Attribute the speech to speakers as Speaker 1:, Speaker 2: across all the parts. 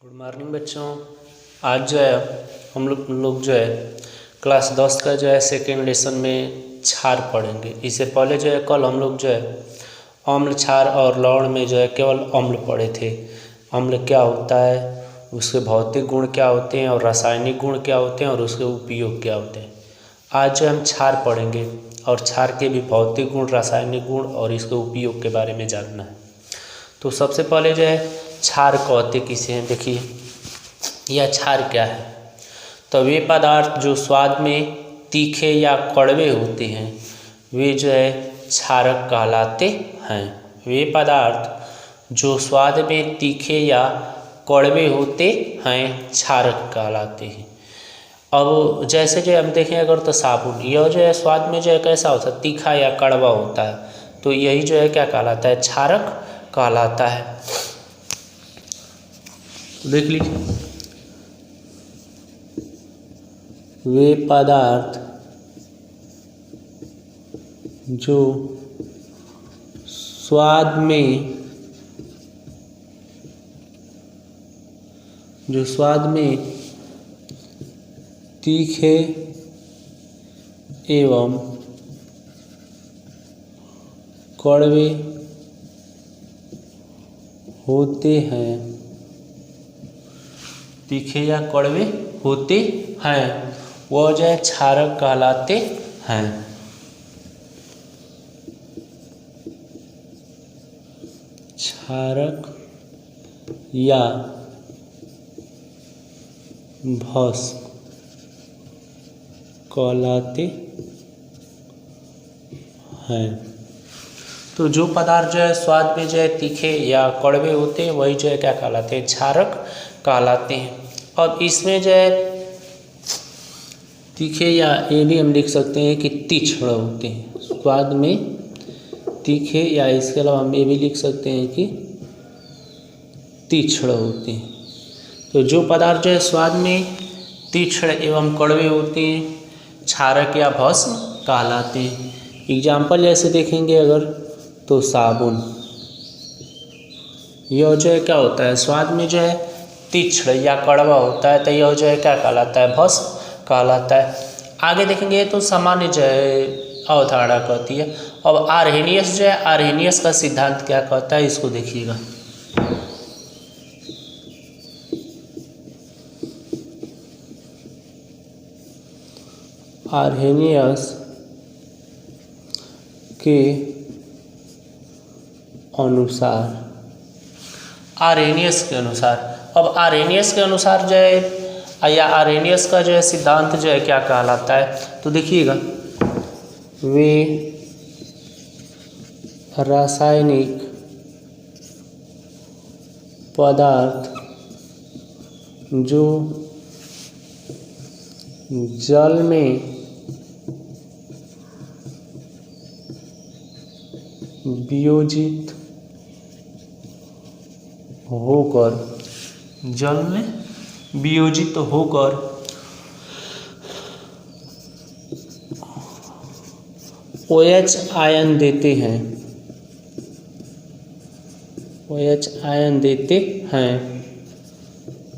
Speaker 1: Good morning बच्चों। आज जो है हम लोग जो है क्लास 10 का जो है सेकेंड लेसन में क्षार पढ़ेंगे। इससे पहले जो है कल हम लोग जो है अम्ल, क्षार और लवण में जो है केवल अम्ल पढ़े थे। अम्ल क्या होता है, उसके भौतिक गुण क्या होते हैं और रासायनिक गुण क्या होते हैं और उसके उपयोग क्या होते हैं। आज जो हम क्षार पढ़ेंगे और क्षार के भी भौतिक गुण, रासायनिक गुण और इसके उपयोग के बारे में जानना है। तो सबसे पहले जो है क्षार कहते किसे हैं, देखिए यह क्षार क्या है। तो वे पदार्थ जो स्वाद में तीखे या कड़वे होते हैं वे जो है क्षारक कहलाते हैं। वे पदार्थ जो स्वाद में तीखे या कड़वे होते हैं क्षारक कहलाते हैं। अब जैसे जो हम देखें अगर तो साबुन, यह जो है स्वाद में जो है कैसा होता है, तीखा या कड़वा होता है, तो यही जो है क्या कहलाता है, क्षारक कहलाता है। देख लीजिए, वे पदार्थ जो स्वाद में तीखे एवं कड़वे होते हैं, तीखे या कड़वे होते हैं, वह जो है क्षारक कहलाते हैं। क्षारक या भस्म कहलाते हैं। तो जो पदार्थ जो है स्वाद में जो है तीखे या कड़वे होते हैं वही जो है क्या कहलाते हैं, क्षारक कहलाते हैं। अब इसमें जो है तीखे या ये भी हम लिख सकते हैं कि तीक्ष्ण होते हैं, स्वाद में तीखे, या इसके अलावा हम ये भी लिख सकते हैं कि तीक्ष्ण होते हैं। तो जो पदार्थ जो है स्वाद में तीक्ष्ण एवं कड़वे होते हैं क्षारक या भस्म कहलाते हैं। एग्जाम्पल जैसे देखेंगे अगर तो साबुन, यह जो है क्या होता है, स्वाद में जो है तीक्ष्ण या कड़वा होता है, तो यह जो है क्या कहलाता है, भस्म कहलाता है। आगे देखेंगे तो सामान्य जो है अवधारणा कहती है। अब आर्हेनियस जो है, आर्हेनियस का सिद्धांत क्या कहता है, इसको देखिएगा। आर्हेनियस के अनुसार, अब आर्हेनियस के अनुसार जो है या आर्हेनियस का जो है सिद्धांत जो है क्या कहलाता है, तो देखिएगा, वे रासायनिक पदार्थ जो जल में वियोजित होकर OH आयन देते हैं,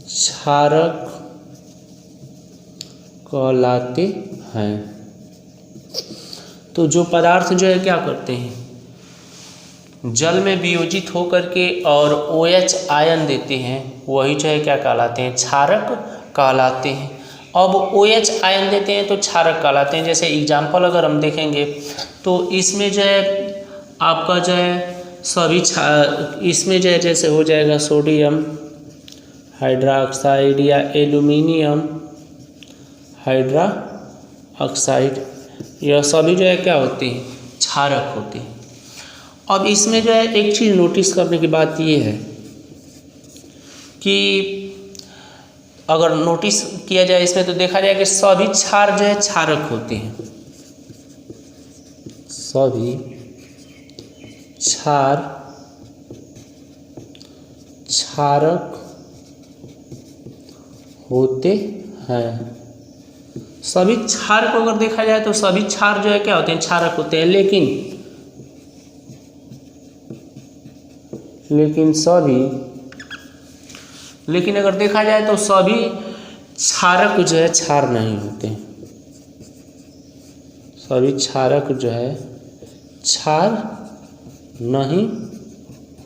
Speaker 1: क्षारक कहलाते हैं। तो जो पदार्थ जो है क्या करते हैं, जल में वियोजित होकर के और OH आयन देते हैं, वही जो है क्या कहलाते हैं, क्षारक कहलाते हैं। अब OH आयन देते हैं तो क्षारक कहलाते हैं। जैसे एग्जाम्पल अगर हम देखेंगे तो इसमें जो है आपका जो है सभी इसमें जो है जैसे हो जाएगा सोडियम हाइड्रोक्साइड या एल्यूमिनियम हाइड्रोक्साइड, यह सभी जो है क्या होते हैं, क्षारक होते हैं। अब इसमें जो है एक चीज़ नोटिस करने की बात ये है कि अगर नोटिस किया जाए इसमें तो देखा जाए कि सभी क्षार जो है क्षारक होते हैं, सभी क्षार क्षारक होते हैं। सभी क्षार को अगर देखा जाए तो सभी क्षार जो है क्या होते हैं, क्षारक होते हैं। लेकिन सभी लेकिन अगर देखा जाए तो सभी क्षारक जो है क्षार नहीं होते, सभी क्षारक जो है क्षार नहीं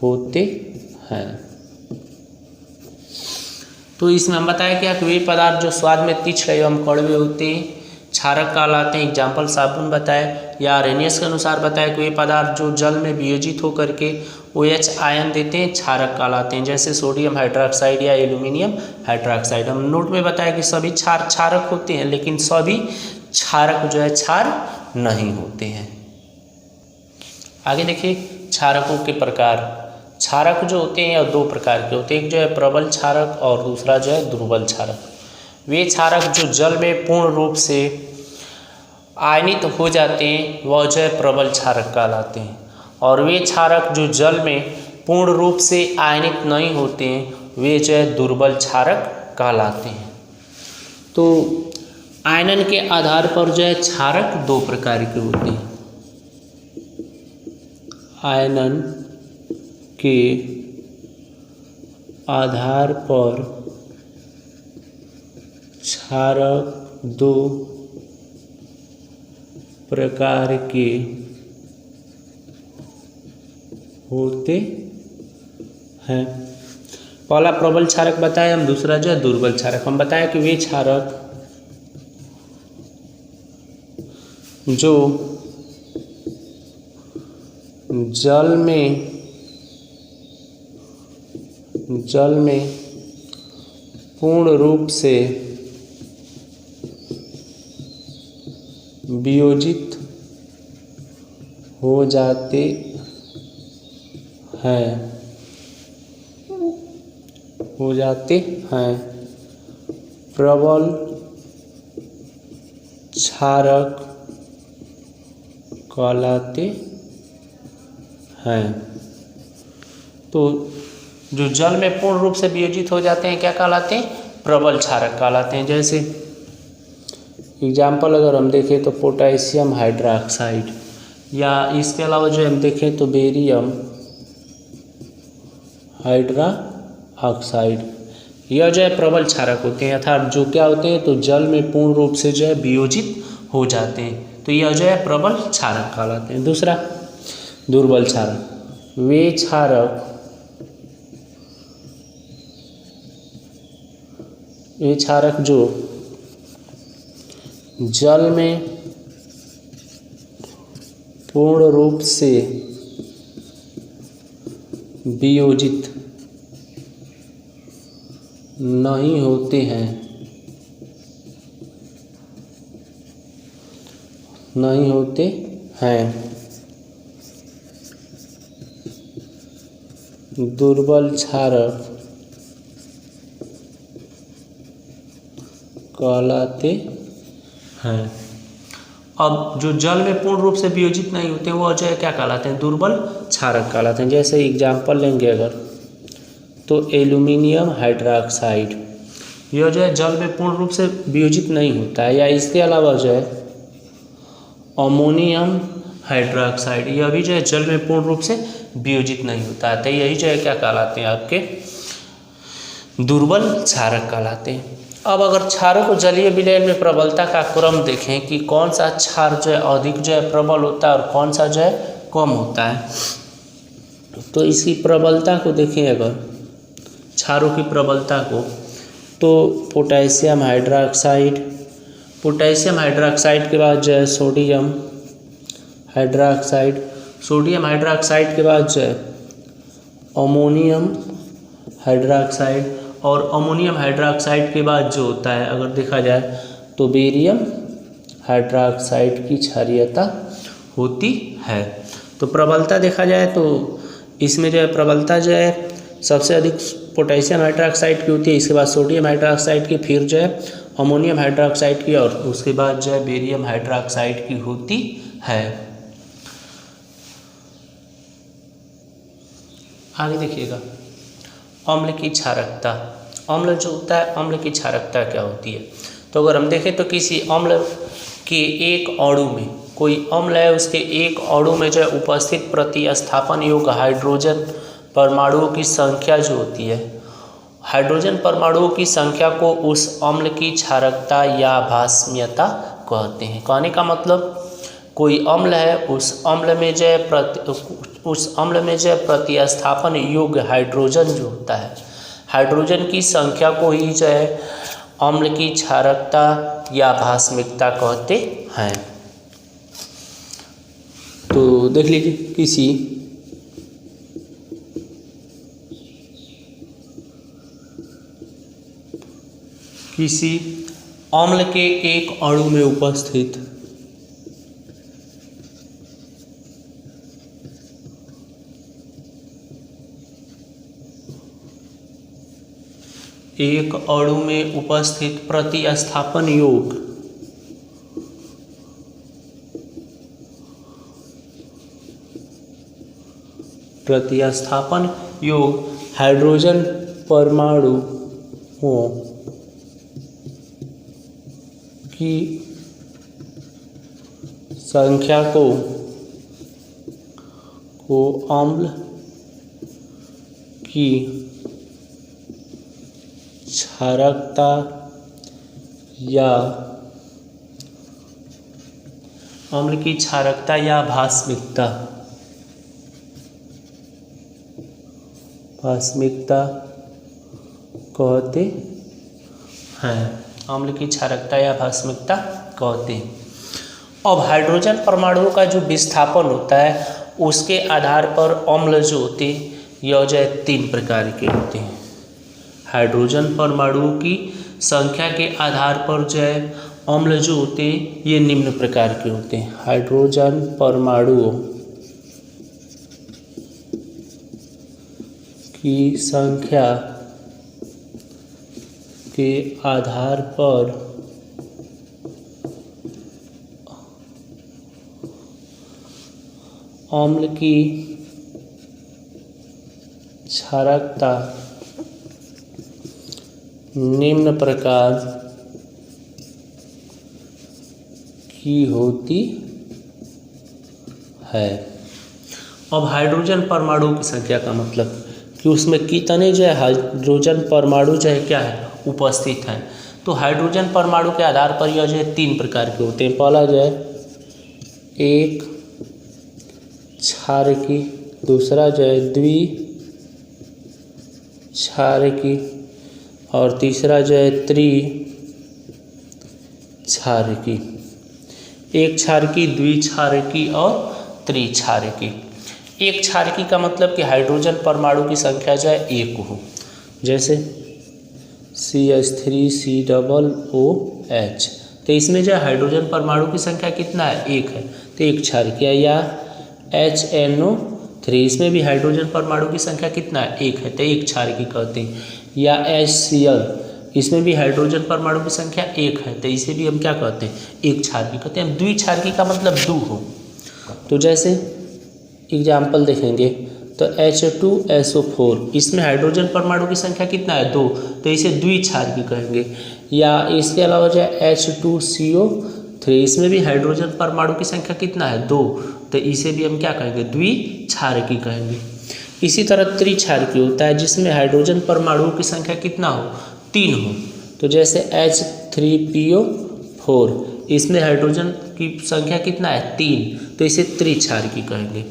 Speaker 1: होते हैं। तो इसमें हम बताया क्या कि वे पदार्थ जो स्वाद में तीक्ष्ण एवं कड़वे होते हैं क्षारक कहलाते हैं। एग्जाम्पल साबुन बताए, या आर्हेनियस के अनुसार बताया कि वे पदार्थ जो जल में वियोजित होकर के OH आयन देते हैं क्षारक कहलाते हैं, जैसे सोडियम हाइड्रोक्साइड या एल्यूमिनियम हाइड्रोक्साइड। हम नोट में बताया कि सभी क्षारक होते हैं, लेकिन सभी क्षारक जो है क्षार नहीं होते हैं। आगे देखिए क्षारकों के प्रकार। क्षारक जो होते हैं दो प्रकार के होते हैं, एक जो है प्रबल क्षारक और दूसरा जो है दुर्बल क्षारक। वे क्षारक जो जल में पूर्ण रूप से आयनित हो जाते हैं वह जो है प्रबल क्षारक कहलाते हैं, और वे क्षारक जो जल में पूर्ण रूप से आयनित नहीं होते हैं वे जो है दुर्बल क्षारक कहलाते हैं। तो आयनन के आधार पर जो है क्षारक दो प्रकार के होते हैं। आयनन के आधार पर क्षारक दो प्रकार के होते हैं। पहला प्रबल क्षारक बताया हम, दूसरा जो है दुर्बल क्षारक। हम बताया कि वे क्षारक जो जल में पूर्ण रूप से वियोजित हो जाते हैं प्रबल क्षारक कहलाते हैं। तो जो जल में पूर्ण रूप से वियोजित हो जाते हैं क्या कहलाते हैं? प्रबल क्षारक कहलाते हैं। जैसे एग्जाम्पल अगर हम देखें तो पोटेशियम हाइड्रोक्साइड, या इसके अलावा जो हम देखें तो बेरियम हाइड्रोक्साइड, यह जो है प्रबल क्षारक होते हैं, अर्थात जो क्या होते हैं तो जल में पूर्ण रूप से जो है वियोजित हो जाते हैं, तो यह जो है प्रबल क्षारक कहलाते हैं। दूसरा दुर्बल क्षारक, वे क्षारक जो जल में पूर्ण रूप से वियोजित नहीं होते हैं दुर्बल क्षारक कहलाते हैं। अब जो जल में पूर्ण रूप से वियोजित नहीं होते हैं वो जो है क्या कहलाते हैं? दुर्बल क्षारक कहलाते हैं। जैसे एग्जाम्पल लेंगे अगर तो एल्यूमिनियम हाइड्रोक्साइड, यह जो है जल में पूर्ण रूप से वियोजित नहीं होता है, या इसके अलावा जो है अमोनियम हाइड्रोक्साइड, यह भी जो है जल में पूर्ण रूप से वियोजित नहीं होता है, तो यही जो है क्या कहलाते हैं? आपके दुर्बल क्षारक कहलाते हैं। अब अगर क्षारों को जलीय विलयन में प्रबलता का क्रम देखें कि कौन सा क्षार जो है अधिक जो है प्रबल होता है और कौन सा जो है कम होता है, तो इसकी प्रबलता को देखें अगर क्षारों की प्रबलता को, तो पोटेशियम हाइड्रोक्साइड के बाद जो है सोडियम हाइड्रोक्साइड के बाद जो है अमोनियम हाइड्रोक्साइड, और अमोनियम हाइड्रोक्साइड के बाद जो होता है अगर देखा जाए तो बेरियम हाइड्रोक्साइड की क्षारीयता होती है। तो प्रबलता देखा जाए तो इसमें जो है प्रबलता जो है सबसे अधिक पोटेशियम हाइड्रोक्साइड की होती है, इसके बाद सोडियम हाइड्रोक्साइड की, फिर जो है अमोनियम हाइड्रोक्साइड की, और उसके बाद जो है बेरियम हाइड्रोक्साइड की होती है। आगे देखिएगा अम्ल की क्षारकता। अम्ल जो होता है, अम्ल की क्षारकता क्या होती है? तो अगर हम देखें तो किसी अम्ल के एक अणु में, कोई अम्ल है उसके एक अणु में जो है उपस्थित प्रतिस्थापन योग्य हाइड्रोजन परमाणुओं की संख्या जो होती है हाइड्रोजन परमाणुओं की संख्या को उस अम्ल की क्षारकता या भास्म्यता कहते हैं। कहने का मतलब कोई अम्ल है, उस अम्ल में जो है प्रतिस्थापन योग्य हाइड्रोजन जो होता है, हाइड्रोजन की संख्या को ही जो है अम्ल की क्षारकता या भास्मिकता कहते हैं। तो देख लीजिए, किसी अम्ल के एक अणु में उपस्थित एक अणु में उपस्थित प्रतिस्थापन योग हाइड्रोजन परमाणुओं की संख्या को अम्ल की क्षारकता या भास्मिकता कहते हैं। अम्ल की क्षारकता या भास्मिकता कहते हैं। अब हाइड्रोजन परमाणुओं का जो विस्थापन होता है उसके आधार पर अम्ल जो होते हैं यह जो है 3 प्रकार के होते हैं। हाइड्रोजन परमाणुओं की संख्या के आधार पर जो है अम्ल जो होते हैं ये निम्न प्रकार के होते हैं। हाइड्रोजन परमाणुओं की संख्या के आधार पर अम्ल की क्षारकता निम्न प्रकार की होती है। अब हाइड्रोजन परमाणु की संख्या का मतलब कि उसमें कितने जो है हाइड्रोजन परमाणु जो है क्या है उपस्थित हैं। तो हाइड्रोजन परमाणु के आधार पर यह जो है 3 प्रकार के होते हैं। पहला जो है एक क्षारकी, दूसरा जो है द्विक्षारकी और तीसरा जो है त्रिक्षारकी। एक क्षारकी, द्विक्षारकी और त्रिक्षारकी। एक क्षारकी का मतलब कि हाइड्रोजन परमाणु की संख्या जो है 1 हो, जैसे CH3COOH। तो इसमें जो है हाइड्रोजन परमाणु की संख्या कितना है 1 है, तो एक क्षारकी है। या HNO3, इसमें भी हाइड्रोजन परमाणु की संख्या कितना है 1 है, तो एक क्षारकी कहते हैं। या HCl, इसमें भी हाइड्रोजन परमाणु की संख्या 1 है, तो इसे भी हम क्या कहते हैं एक क्षारकी कहते हैं। द्विक्षारकी का मतलब 2 हो। तो जैसे एग्जाम्पल देखेंगे तो H2SO4, इसमें हाइड्रोजन परमाणु की संख्या कितना है 2, तो इसे द्विक्षारकी कहेंगे। या इसके अलावा जो है H2CO3, इसमें भी हाइड्रोजन परमाणु की संख्या कितना है 2, तो इसे भी हम क्या कहेंगे द्विक्षारकी कहेंगे। इसी तरह त्रिक्षारकी होता है जिसमें हाइड्रोजन परमाणुओं की संख्या कितना हो 3 हो। तो जैसे H3PO4, इसमें हाइड्रोजन की संख्या कितना है 3, तो इसे त्रिक्षारकी कहेंगे।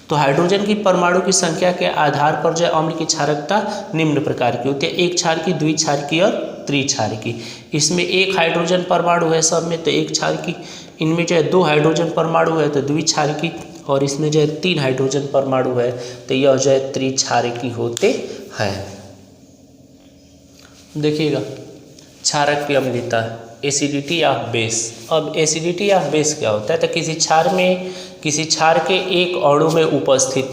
Speaker 1: तो हाइड्रोजन की परमाणु की संख्या के आधार पर जो अम्ल की क्षारकता निम्न प्रकार की होती है। एक क्षारकी, द्विक्षारकी और त्रिक्षारकी। इसमें एक हाइड्रोजन परमाणु है सब में, तो एक क्षारकी। इनमें जो है 2 हाइड्रोजन परमाणु है तो द्विक्षारकी, और इसमें जो है 3 हाइड्रोजन परमाणु है तो यह जो है त्रिक्षारकी होते हैं। देखिएगा क्षारक की अम्लता, एसिडिटी ऑफ बेस। अब एसिडिटी ऑफ बेस क्या होता है, तो किसी क्षार के एक अणु में उपस्थित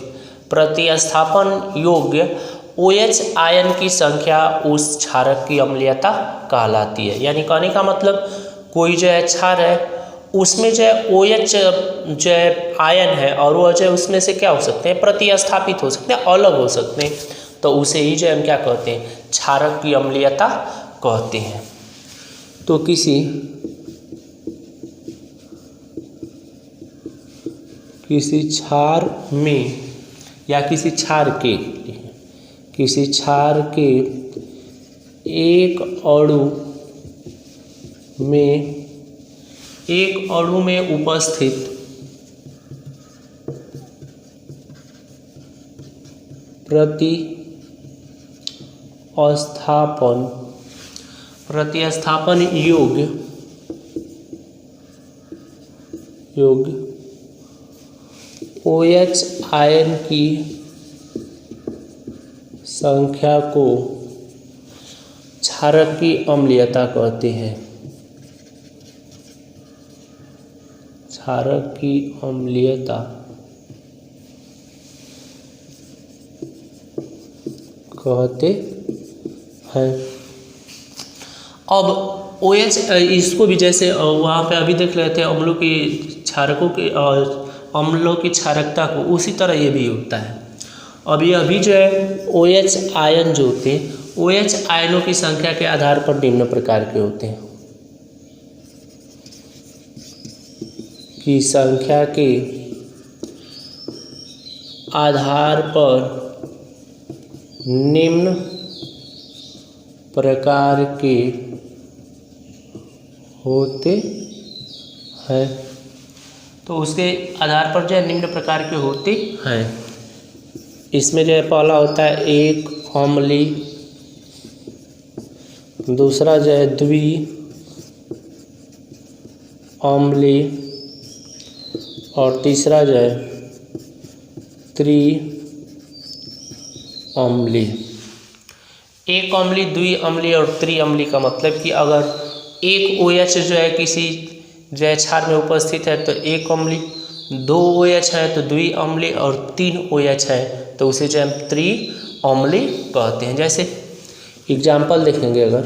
Speaker 1: प्रतिस्थापन योग्य OH आयन की संख्या उस क्षारक की अम्लीयता कहलाती है। यानी कहने का मतलब कोई जो है क्षार है उसमें जो है OH जो है आयन है और वो जो है उसमें से क्या हो सकते हैं प्रतिस्थापित हो सकते हैं, अलग हो सकते हैं, तो उसे ही जो है हम क्या कहते हैं क्षारक की अम्लीयता कहते हैं। तो किसी क्षार में या किसी क्षार के एक अणु में उपस्थित प्रतिस्थापन योग्य OH आयन की संख्या को क्षारक की अम्लीयता कहते हैं। क्षारक की अम्लीयता कहते हैं। अब OH इसको भी जैसे वहाँ पे अभी देख रहे थे अम्लों की क्षारकों के अम्लों की क्षारकता को, उसी तरह ये भी होता है। अब ये अभी जो है OH आयन जो होते हैं, OH आयनों की संख्या के आधार पर निम्न प्रकार के होते हैं की संख्या के आधार पर निम्न प्रकार के होते हैं। तो उसके आधार पर जो है निम्न प्रकार के होते हैं। इसमें जो है पहला होता है एक अम्ली, दूसरा जो है द्वि अम्ली और तीसरा जो है त्रि अम्ली। एक अम्ली, द्वि अम्ली और त्रि अम्ली का मतलब कि अगर एक OH जो है किसी जो है क्षार में उपस्थित है तो एक अम्ली, दो OH है तो द्वि अम्ली और तीन OH है तो उसे जो हम त्रि अम्ली कहते हैं। जैसे एग्जाम्पल देखेंगे अगर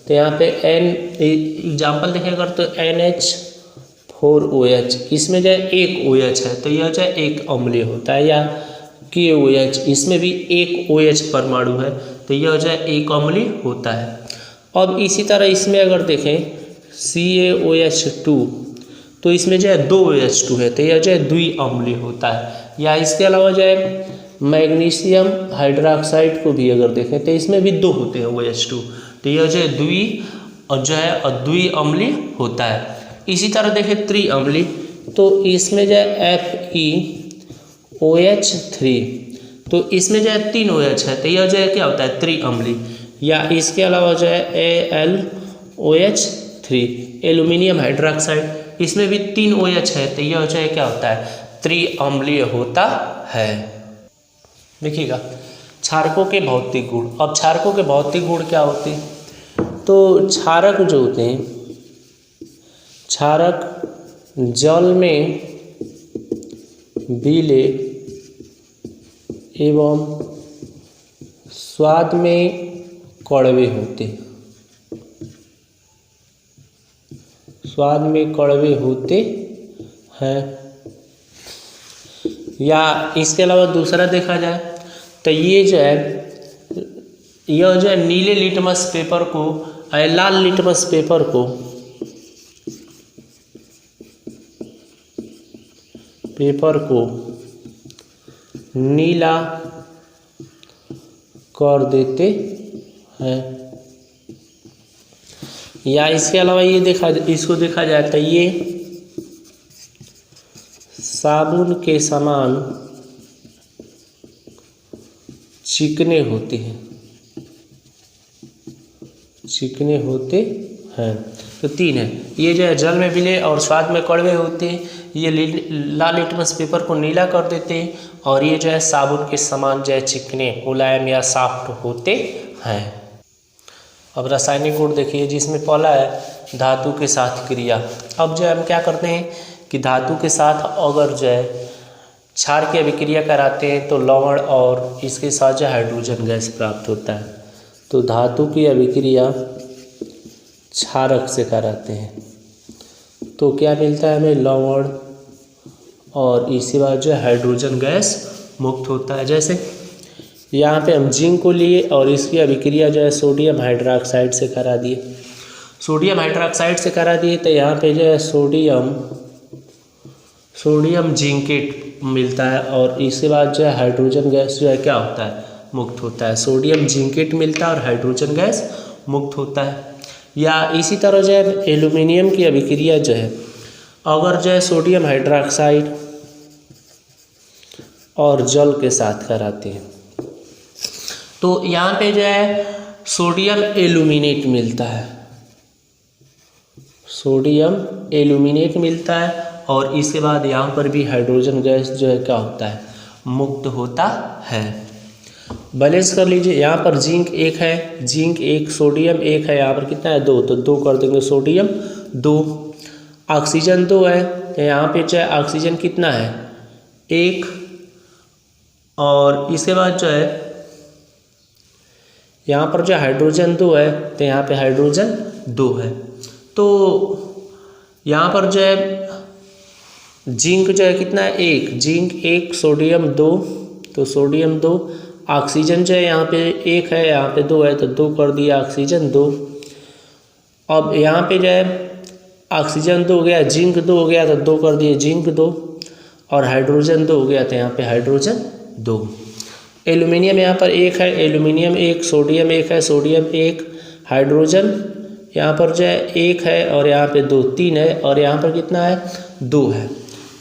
Speaker 1: तो यहाँ पे एग्जाम्पल देखेंगे अगर तो NH4OH, इसमें जो है एक OH है तो यह जो है एक अम्लीय होता है। या KOH, इसमें भी एक OH परमाणु है तो यह जो है एक अम्लीय होता है। अब इसी तरह इसमें अगर देखें CaOH2 तो इसमें जो है दो OH2 है तो यह जो है द्वि अम्लीय होता है। या इसके अलावा जो है मैग्नीशियम हाइड्रोक्साइड को भी अगर देखें तो इसमें भी दो होते हैं OH2 तो यह जो है द्वि अम्लीय होता है। इसी तरह देखें त्रि अम्लीय तो इसमें जो है FeOH3 तो इसमें जो है तीन OH है तो यह जो है क्या होता है त्रि अम्लीय। या इसके अलावा जो है AlOH3 एल्यूमिनियम हाइड्रोक्साइड, इसमें भी तीन OH है तो यह जो है क्या होता है त्रि अम्लीय होता है। देखिएगा क्षारकों के भौतिक गुण। अब क्षारकों के भौतिक गुण क्या होते हैं? तो क्षारक जो होते हैं, क्षारक जल में विलेय एवं स्वाद में कड़वे होते हैं। स्वाद में कड़वे होते हैं। या इसके अलावा दूसरा देखा जाए तो ये जो है यह जो है नीले लिटमस पेपर को लाल लिटमस पेपर को नीला कर देते हैं। या इसके अलावा इसको देखा जाए तो ये साबुन के समान चिकने होते हैं। तो तीन है, ये जो है जल में विलेय और स्वाद में कड़वे होते हैं, ये लाल लिटमस पेपर को नीला कर देते हैं, और ये जो है साबुन के समान जो है चिकने मुलायम या सॉफ्ट होते हैं। अब रासायनिक गुण देखिए, जिसमें पहला है धातु के साथ क्रिया। अब जो है हम क्या करते हैं कि धातु के साथ अगर जो है क्षार की अभिक्रिया कराते हैं तो लवण और इसके साथ जो हाइड्रोजन गैस प्राप्त होता है। तो धातु की अभिक्रिया क्षारक से कराते हैं तो क्या मिलता है हमें? लवण, और इसके बाद जो है हाइड्रोजन गैस मुक्त होता है। जैसे यहाँ पे हम जिंक को लिए और इसकी अभिक्रिया जो है सोडियम हाइड्रोक्साइड से करा दिए। सोडियम हाइड्रोक्साइड से करा दिए तो यहाँ पे जो है सोडियम जिंकेट मिलता है, और इसके बाद जो है हाइड्रोजन गैस जो है क्या होता है? मुक्त होता है। सोडियम जिंकेट मिलता है और हाइड्रोजन गैस मुक्त होता है। या इसी तरह जो है एल्यूमिनियम की अभिक्रिया जो है, अगर जो है सोडियम हाइड्रोक्साइड और जल के साथ कराते हैं तो यहाँ पे जो है सोडियम एल्यूमिनेट मिलता है, सोडियम एल्यूमिनेट मिलता है और इसके बाद यहाँ पर भी हाइड्रोजन गैस जो है क्या होता है, मुक्त होता है। बैलेंस कर लीजिए, यहाँ पर जिंक 1 है, जिंक 1, सोडियम 1 है, यहाँ पर कितना है 2, तो 2 कर देंगे सोडियम 2। ऑक्सीजन 2 है तो यहाँ पे जो है ऑक्सीजन कितना है 1, और इसके बाद जो है यहाँ पर जो हाइड्रोजन 2 है तो यहाँ पे हाइड्रोजन 2 है। तो यहाँ पर जो है जिंक जो है कितना है 1, जिंक 1, सोडियम 2, तो सोडियम 2। ऑक्सीजन जो है यहाँ पे 1 है, यहाँ पे 2 है तो 2 कर दिया ऑक्सीजन 2। अब यहाँ पे जो है ऑक्सीजन 2 हो गया, जिंक 2 हो गया तो 2 कर दिए जिंक 2, और हाइड्रोजन 2 हो गया तो यहाँ पे हाइड्रोजन 2। एल्यूमिनियम यहाँ पर 1 है, एल्यूमिनियम 1, सोडियम 1 है, सोडियम 1, हाइड्रोजन यहाँ पर जो है 1 है और यहाँ पे 2, 3 है, और यहाँ पर कितना है 2 है।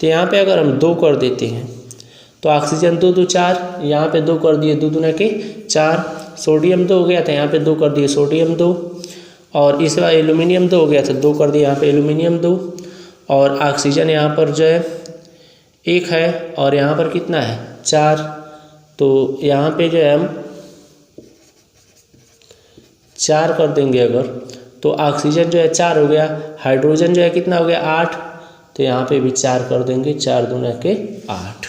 Speaker 1: तो यहाँ पे अगर हम 2 कर देते हैं तो ऑक्सीजन 2 2 4, यहाँ पे 2 कर दिए 2 दूना के 4, सोडियम 2 हो गया तो यहाँ पे 2 कर दिए सोडियम 2, और इसके बाद एल्यूमिनियम 2 हो गया तो 2 कर दिए यहाँ पे एल्यूमिनियम 2, और ऑक्सीजन यहाँ पर जो है 1 है और यहाँ पर कितना है 4, तो यहाँ पे जो है हम 4 कर देंगे अगर, तो ऑक्सीजन जो है 4 हो गया, हाइड्रोजन जो है कितना हो गया 8, तो यहाँ पे भी 4 कर देंगे, 4 दूना के 8।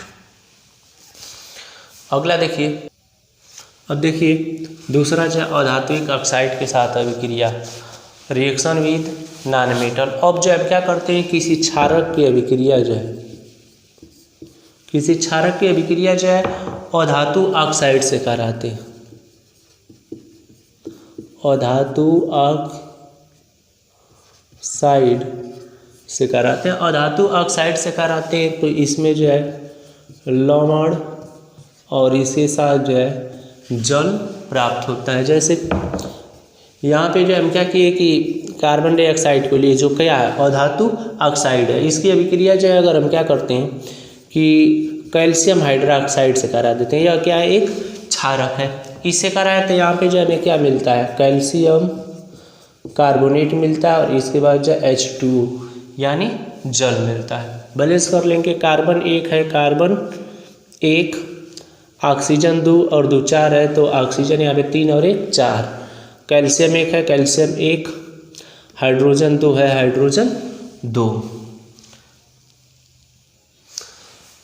Speaker 1: अगला देखिए, अब देखिए दूसरा जो है अधात्विक ऑक्साइड के साथ अभिक्रिया, रिएक्शन विद नॉन मेटल। अब जो है क्या करते हैं, किसी क्षारक की अभिक्रिया जो है, किसी क्षारक की अभिक्रिया जो है अधातु ऑक्साइड से कराते हैं, अधातु ऑक्साइड से कराते हैं, अधातु ऑक्साइड से कराते हैं तो इसमें जो है लवण और इसके साथ जो है जल प्राप्त होता है। जैसे यहाँ पे जो हम क्या किए कि कार्बन डाइऑक्साइड को लिए जो क्या है अधातु ऑक्साइड है, इसकी अभिक्रिया जो है अगर हम क्या करते हैं कि कैल्शियम हाइड्रोक्साइड से करा देते हैं, यह क्या है एक क्षारक है, इससे कराए तो यहाँ पे जो हमें क्या मिलता है कैल्शियम कार्बोनेट मिलता है और इसके बाद जो H2 यानी जल मिलता है। बैलेंस कर लेंगे, कार्बन 1 है, कार्बन 1, ऑक्सीजन 2 और 2 4 है, तो ऑक्सीजन यहाँ पे 3 और 1 4, कैल्शियम 1 है, कैल्शियम 1, हाइड्रोजन 2 है, हाइड्रोजन 2।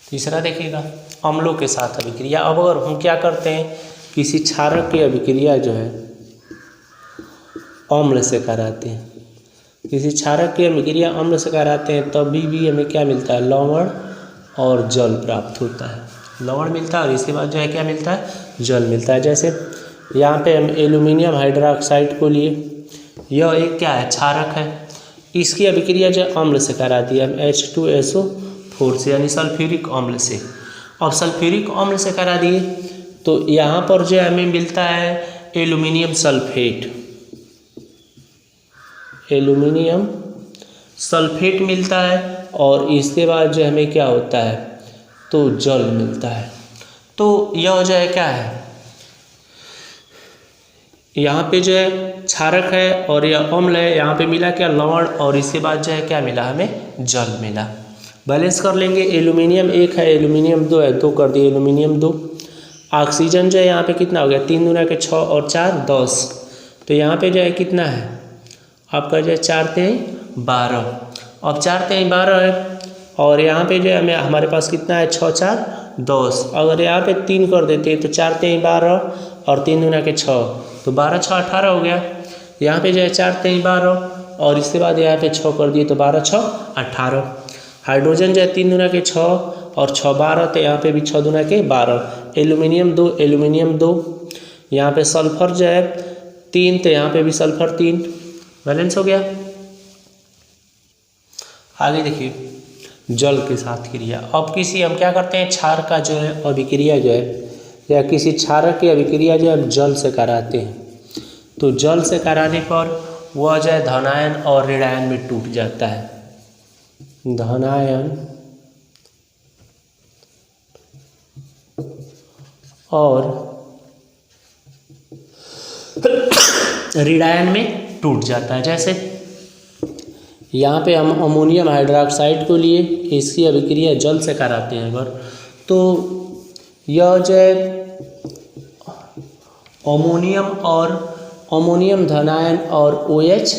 Speaker 1: तीसरा देखिएगा अम्लों के साथ अभिक्रिया। अब अगर हम क्या करते हैं, किसी क्षारक की अभिक्रिया जो है अम्ल से कराते हैं, किसी क्षारक की अभिक्रिया अम्ल से कराते हैं तभी भी हमें क्या मिलता है लवण और जल प्राप्त होता है, लवण मिलता है और इसके बाद जो है क्या मिलता है जल मिलता है। जैसे यहाँ पे हम एल्यूमिनियम हाइड्रोक्साइड को लिए, यह एक क्या है क्षारक है, इसकी अभिक्रिया जो अम्ल से करा दी हम H2SO4 से यानी सल्फ्यूरिक अम्ल से। अब सल्फ्यूरिक अम्ल से करा दिए तो यहाँ पर जो हमें मिलता है एल्यूमिनियम सल्फेट, एल्यूमिनियम सल्फेट मिलता है और इसके बाद जो हमें क्या होता है तो जल मिलता है। तो यह जो है क्या है, यहाँ पे जो है क्षारक है और यह अम्ल है, यहाँ पे मिला क्या लवण और इसके बाद जो है क्या मिला हमें जल मिला। बैलेंस कर लेंगे, एल्यूमिनियम 1 है, एल्यूमिनियम 2 है, 2 कर दिए एल्यूमिनियम 2। ऑक्सीजन जो है यहाँ पे कितना हो गया 3 दूना के 6 और 4 10, तो यहाँ पे जो है कितना है आपका जो है 4 3 12, अब 4 3 12 है और यहाँ पे जो है हमें हमारे पास कितना है 6 4 10, अगर यहाँ पे 3 कर देते हैं तो 4 3 12 और 3 दूना के 6, तो 12 6 18 हो गया। यहाँ पे जो है 4 3 12 और इसके बाद यहाँ पे 6 कर दिए तो 12 6 18। हाइड्रोजन जो है 3 दूना के 6 और 6 12, तो यहाँ पे भी 6 दूना के 12। एल्यूमिनियम 2, एल्यूमिनियम 2, यहाँ पे सल्फर जो है 3, तो यहाँ पे भी सल्फर 3। बैलेंस हो गया। आगे देखिए जल के साथ क्रिया। अब किसी हम क्या करते हैं क्षार का जो है अभिक्रिया जो है या किसी क्षारक की अभिक्रिया जो है हम जल से कराते हैं। तो जल से कराने पर वह जो है धनायन और ऋणायन में टूट जाता है। धनायन और ऋणायन में टूट जाता है। जैसे यहाँ पे हम अमोनियम हाइड्रोक्साइड को लिए, इसकी अभिक्रिया जल से कराते हैं अगर, तो यह जो है अमोनियम धनायन और OH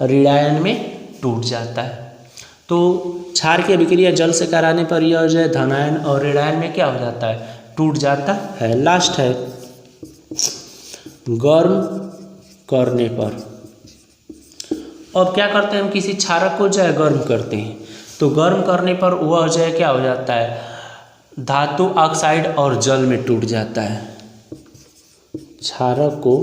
Speaker 1: ऋणायन में टूट जाता है। तो क्षार की अभिक्रिया जल से कराने पर यह जो है धनायन और ऋणायन में क्या हो जाता है, टूट जाता है। लास्ट है गर्म करने पर। अब क्या करते हैं हम, किसी क्षारक को जो है गर्म करते हैं, तो गर्म करने पर वह जो है क्या हो जाता है, धातु ऑक्साइड और जल में टूट जाता है। क्षारक को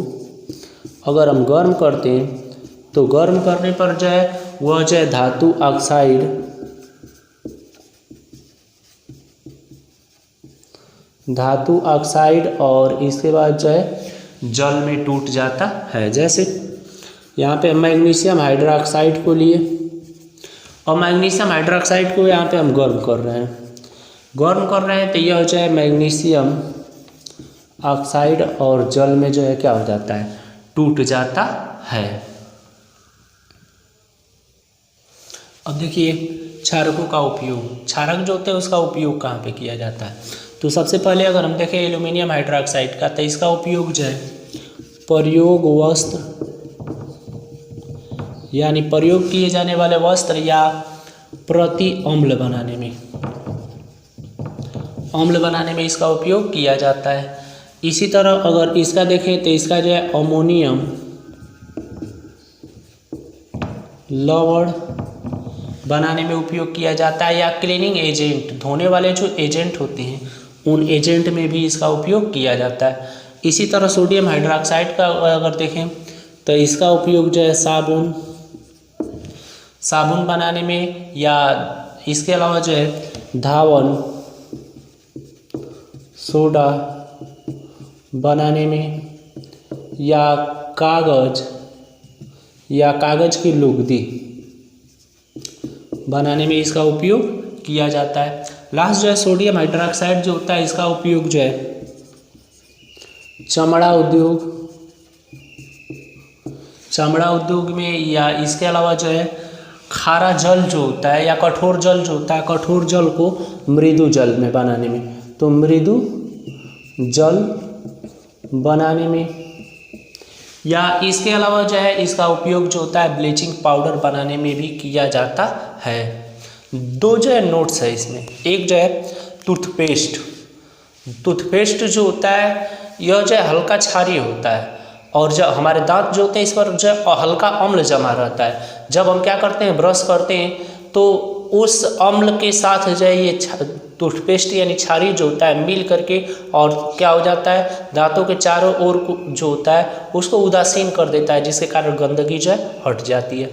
Speaker 1: अगर हम गर्म करते हैं तो गर्म करने पर जो है वह जो है धातु ऑक्साइड और इसके बाद जो है जल में टूट जाता है। जैसे यहाँ पे मैग्नीशियम हाइड्रोक्साइड को लिए, और मैग्नीशियम हाइड्रोक्साइड को यहाँ पे हम गर्म कर रहे हैं तो यह जो है मैग्नीशियम ऑक्साइड और जल में जो है क्या हो जाता है, टूट जाता है। अब देखिए क्षारकों का उपयोग, क्षारक जो होते हैं उसका उपयोग कहाँ पे किया जाता है। तो सबसे पहले अगर हम देखें एल्यूमिनियम हाइड्रोक्साइड का, तो इसका उपयोग जो है प्रयोग वस्त्र यानी प्रयोग किए जाने वाले वस्त्र या प्रति अम्ल बनाने में इसका उपयोग किया जाता है। इसी तरह अगर इसका देखें तो इसका जो है अमोनियम लवण बनाने में उपयोग किया जाता है, या क्लीनिंग एजेंट, धोने वाले जो एजेंट होते हैं उन एजेंट में भी इसका उपयोग किया जाता है। इसी तरह सोडियम हाइड्रोक्साइड का अगर देखें तो इसका उपयोग जो है साबुन बनाने में, या इसके अलावा जो है धावन सोडा बनाने में, या कागज की लुगदी बनाने में इसका उपयोग किया जाता है। लास्ट जो है सोडियम हाइड्रोक्साइड जो होता है, इसका उपयोग जो है चमड़ा उद्योग में, या इसके अलावा जो है खारा जल जो होता है या कठोर जल जो होता है, कठोर जल को मृदु जल में बनाने में, तो मृदु जल बनाने में, या इसके अलावा जो है इसका उपयोग जो होता है ब्लीचिंग पाउडर बनाने में भी किया जाता है। दो जो है नोट्स है इसमें, एक जो है टूथपेस्ट जो होता है यह जो है हल्का क्षारीय होता है, और जो हमारे दांत जो होते हैं इस पर जो हल्का अम्ल जमा रहता है। जब हम क्या करते हैं, ब्रश करते हैं तो उस अम्ल के साथ जो है ये टूथपेस्ट यानी क्षारीय जो होता है मिल करके और क्या हो जाता है, दांतों के चारों ओर जो होता है उसको उदासीन कर देता है, जिसके कारण गंदगी जो है हट जाती है।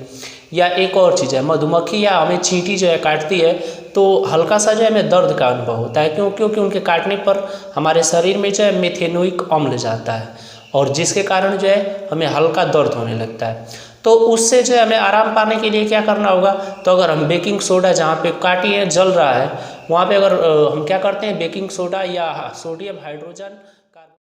Speaker 1: या एक और चीज़ है, मधुमक्खी या हमें चींटी जो है काटती है तो हल्का सा जो है हमें दर्द का अनुभव होता है, क्योंकि उनके काटने पर हमारे शरीर में जो है मेथेनोइक अम्ल जाता है, और जिसके कारण जो है हमें हल्का दर्द होने लगता है। तो उससे जो है हमें आराम पाने के लिए क्या करना होगा, तो अगर हम बेकिंग सोडा जहाँ पे काटी है जल रहा है वहाँ पे अगर हम क्या करते हैं बेकिंग सोडा या सोडियम हाइड्रोजन